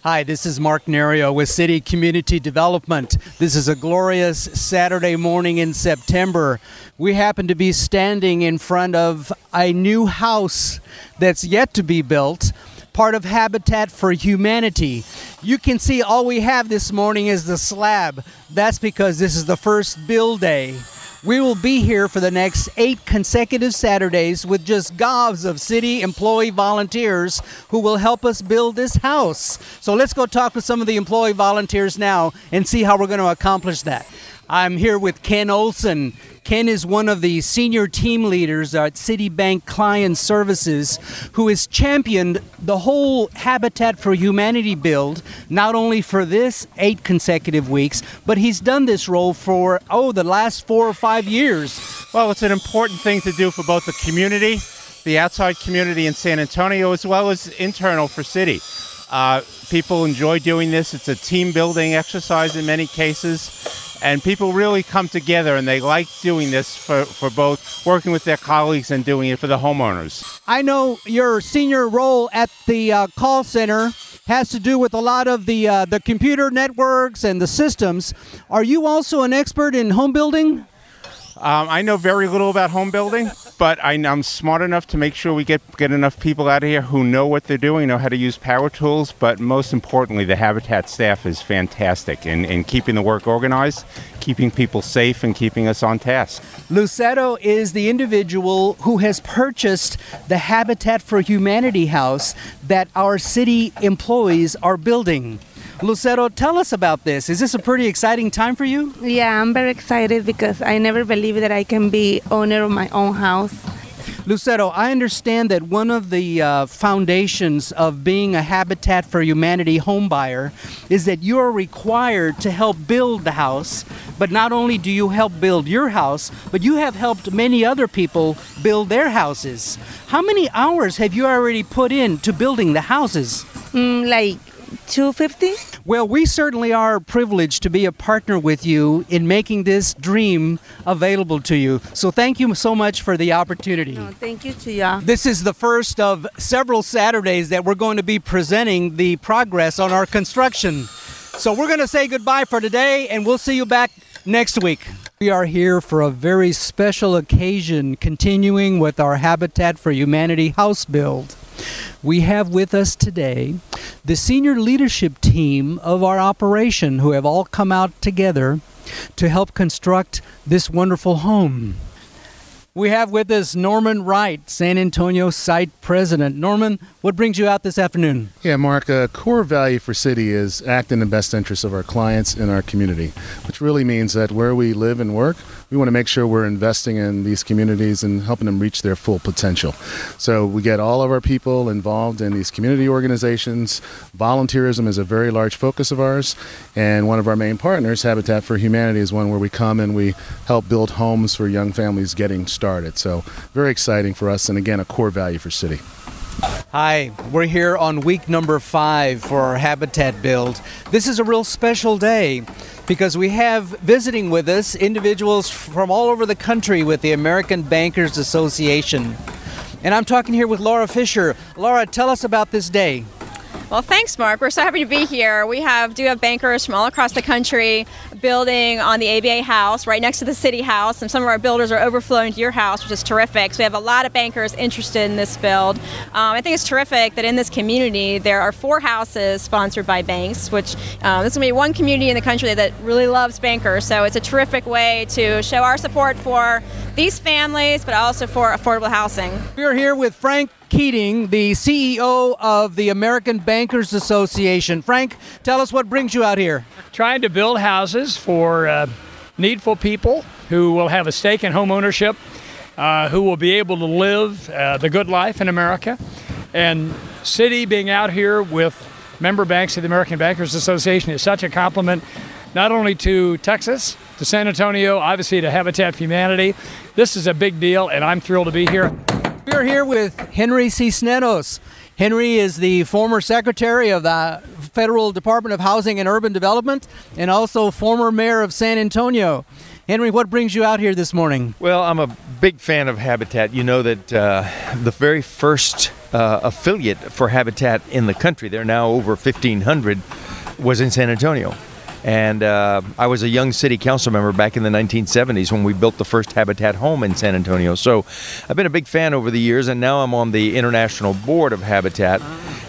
Hi, this is Mark Nerio with Citi Community Development. This is a glorious Saturday morning in September. We happen to be standing in front of a new house that's yet to be built, part of Habitat for Humanity. You can see all we have this morning is the slab. That's because this is the first build day. We will be here for the next 8 consecutive Saturdays with just gobs of city employee volunteers who will help us build this house. So let's go talk to some of the employee volunteers now and see how we're going to accomplish that. I'm here with Ken Olson. Ken is one of the senior team leaders at Citibank Client Services who has championed the whole Habitat for Humanity build, not only for this 8 consecutive weeks, but he's done this role for, the last 4 or 5 years. Well, it's an important thing to do for both the community, the outside community in San Antonio, as well as internal for Citi. People enjoy doing this. It's a team building exercise in many cases. And people really come together, and they like doing this for both working with their colleagues and doing it for the homeowners. I know your senior role at the call center has to do with a lot of the computer networks and the systems. Are you also an expert in home building? I know very little about home building, but I'm smart enough to make sure we get enough people out of here who know what they're doing, know how to use power tools, but most importantly, the Habitat staff is fantastic in keeping the work organized, keeping people safe, and keeping us on task. Lucero is the individual who has purchased the Habitat for Humanity house that our city employees are building. Lucero, tell us about this. Is this a pretty exciting time for you? Yeah, I'm very excited because I never believed that I can be owner of my own house. Lucero, I understand that one of the foundations of being a Habitat for Humanity home buyer is that you are required to help build the house. But not only do you help build your house, but you have helped many other people build their houses. How many hours have you already put into building the houses? Like 250? Well, we certainly are privileged to be a partner with you in making this dream available to you. So thank you so much for the opportunity. No, thank you to you. This is the first of several Saturdays that we're going to be presenting the progress on our construction. So we're going to say goodbye for today, and we'll see you back next week. We are here for a very special occasion, continuing with our Habitat for Humanity house build. We have with us today the senior leadership team of our operation who have all come out together to help construct this wonderful home. We have with us Norman Wright, San Antonio site president. Norman, what brings you out this afternoon? Yeah, Mark, a core value for Citi is act in the best interest of our clients and our community, which really means that where we live and work, we want to make sure we're investing in these communities and helping them reach their full potential. So we get all of our people involved in these community organizations. Volunteerism is a very large focus of ours, and one of our main partners, Habitat for Humanity, is one where we come and we help build homes for young families getting started. So very exciting for us, and again, a core value for Citi. Hi, we're here on week number 5 for our Habitat build. This is a real special day because we have visiting with us individuals from all over the country with the American Bankers Association. And I'm talking here with Laura Fisher. Laura, tell us about this day. Well, thanks, Mark. We're so happy to be here. We do have bankers from all across the country building on the ABA house right next to the City House, and some of our builders are overflowing to your house, which is terrific. So we have a lot of bankers interested in this build. I think it's terrific that in this community there are 4 houses sponsored by banks, which this is going to be one community in the country that really loves bankers. So it's a terrific way to show our support for these families, but also for affordable housing. We're here with Frank Keating, the CEO of the American Bankers Association. Frank, tell us what brings you out here. Trying to build houses for needful people who will have a stake in home ownership, who will be able to live the good life in America. And Citi being out here with member banks of the American Bankers Association is such a compliment, not only to Texas, to San Antonio, obviously to Habitat for Humanity. This is a big deal, and I'm thrilled to be here. We're here with Henry Cisneros. Henry is the former secretary of the Federal Department of Housing and Urban Development and also former mayor of San Antonio. Henry, what brings you out here this morning? Well, I'm a big fan of Habitat. You know that the very first affiliate for Habitat in the country, there are now over 1,500, was in San Antonio. And I was a young city council member back in the 1970s when we built the first Habitat home in San Antonio. So I've been a big fan over the years, and now I'm on the international board of Habitat,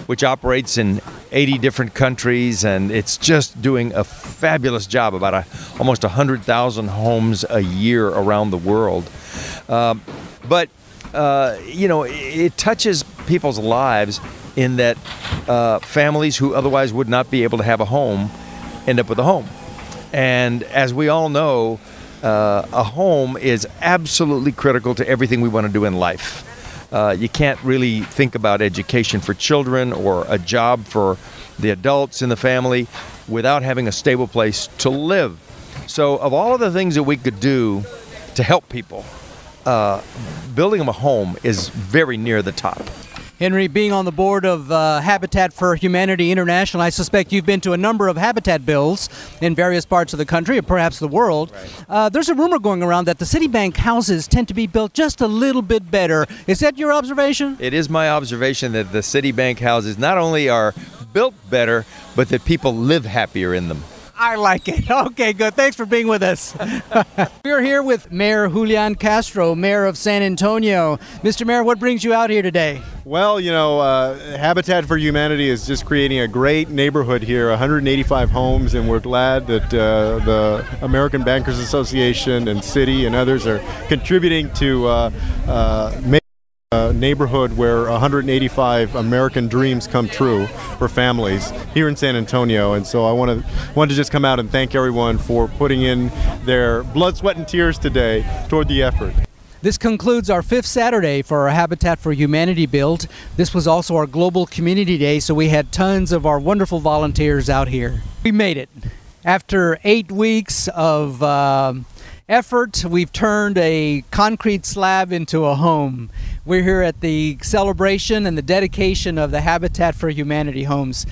which operates in 80 different countries, and it's just doing a fabulous job, about almost 100,000 homes a year around the world. But it touches people's lives in that families who otherwise would not be able to have a home end up with a home. And as we all know, a home is absolutely critical to everything we want to do in life. You can't really think about education for children or a job for the adults in the family without having a stable place to live. So of all of the things that we could do to help people, building them a home is very near the top. Henry, being on the board of Habitat for Humanity International, I suspect you've been to a number of Habitat builds in various parts of the country, or perhaps the world. Right. There's a rumor going around that the Citibank houses tend to be built just a little bit better. Is that your observation? It is my observation that the Citibank houses not only are built better, but that people live happier in them. I like it. Okay, good. Thanks for being with us. We're here with Mayor Julian Castro, Mayor of San Antonio. Mr. Mayor, what brings you out here today? Well, Habitat for Humanity is just creating a great neighborhood here, 185 homes, and we're glad that the American Bankers Association and Citi and others are contributing to make a neighborhood where 185 American dreams come true for families here in San Antonio. And so I want to just come out and thank everyone for putting in their blood, sweat, and tears today toward the effort. This concludes our 5th Saturday for our Habitat for Humanity build. This was also our Global Community Day, so we had tons of our wonderful volunteers out here. We made it. After 8 weeks of effort, we've turned a concrete slab into a home. We're here at the celebration and the dedication of the Habitat for Humanity homes.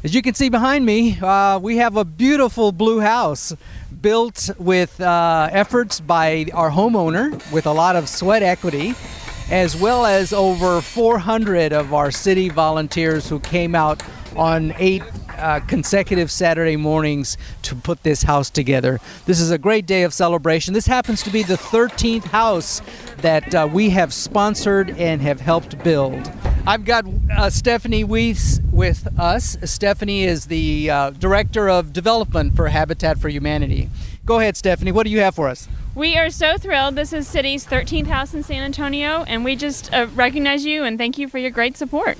As you can see behind me, we have a beautiful blue house built with efforts by our homeowner with a lot of sweat equity, as well as over 400 of our city volunteers who came out on 8 consecutive Saturday mornings to put this house together. This is a great day of celebration. This happens to be the 13th house that we have sponsored and have helped build. I've got Stephanie Weiss with us. Stephanie is the Director of Development for Habitat for Humanity. Go ahead, Stephanie. What do you have for us? We are so thrilled. This is Citi's 13th house in San Antonio, and we just recognize you and thank you for your great support.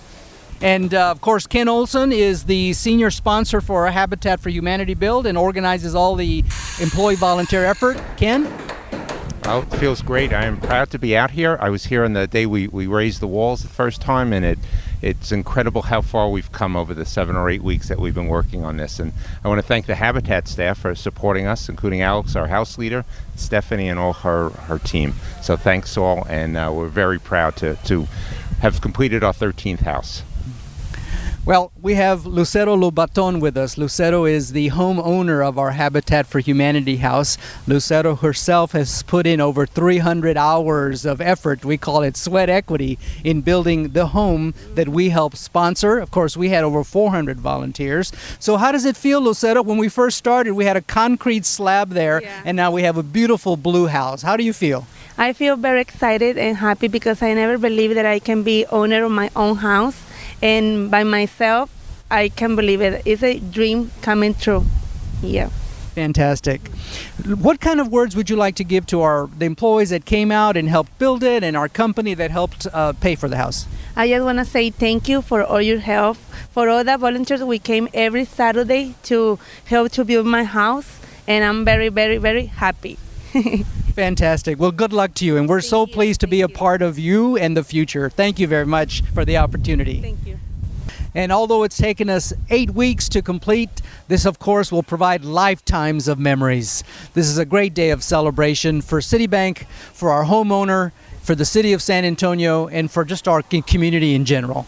And of course, Ken Olson is the senior sponsor for our Habitat for Humanity build and organizes all the employee volunteer effort. Ken? Well, it feels great. I am proud to be out here. I was here on the day we raised the walls the first time, and it's incredible how far we've come over the 7 or 8 weeks that we've been working on this. And I want to thank the Habitat staff for supporting us, including Alex, our house leader, Stephanie, and all her team. So thanks all, and we're very proud to have completed our 13th house. Well, we have Lucero Lobaton with us. Lucero is the homeowner of our Habitat for Humanity house. Lucero herself has put in over 300 hours of effort, we call it sweat equity, in building the home that we help sponsor. Of course, we had over 400 volunteers. So how does it feel, Lucero? When we first started, we had a concrete slab there, and now we have a beautiful blue house. How do you feel? I feel very excited and happy because I never believed that I can be owner of my own house. And by myself, I can believe it. It's a dream coming true. Yeah. Fantastic. What kind of words would you like to give to the employees that came out and helped build it, and our company that helped pay for the house? I just want to say thank you for all your help, for all the volunteers. We came every Saturday to help to build my house, and I'm very, very, very happy. Fantastic. Well, good luck to you, and we're so pleased to be a part of you and the future. Thank you very much for the opportunity. Thank you. And although it's taken us 8 weeks to complete, this of course will provide lifetimes of memories. This is a great day of celebration for Citibank, for our homeowner, for the city of San Antonio, and for just our community in general.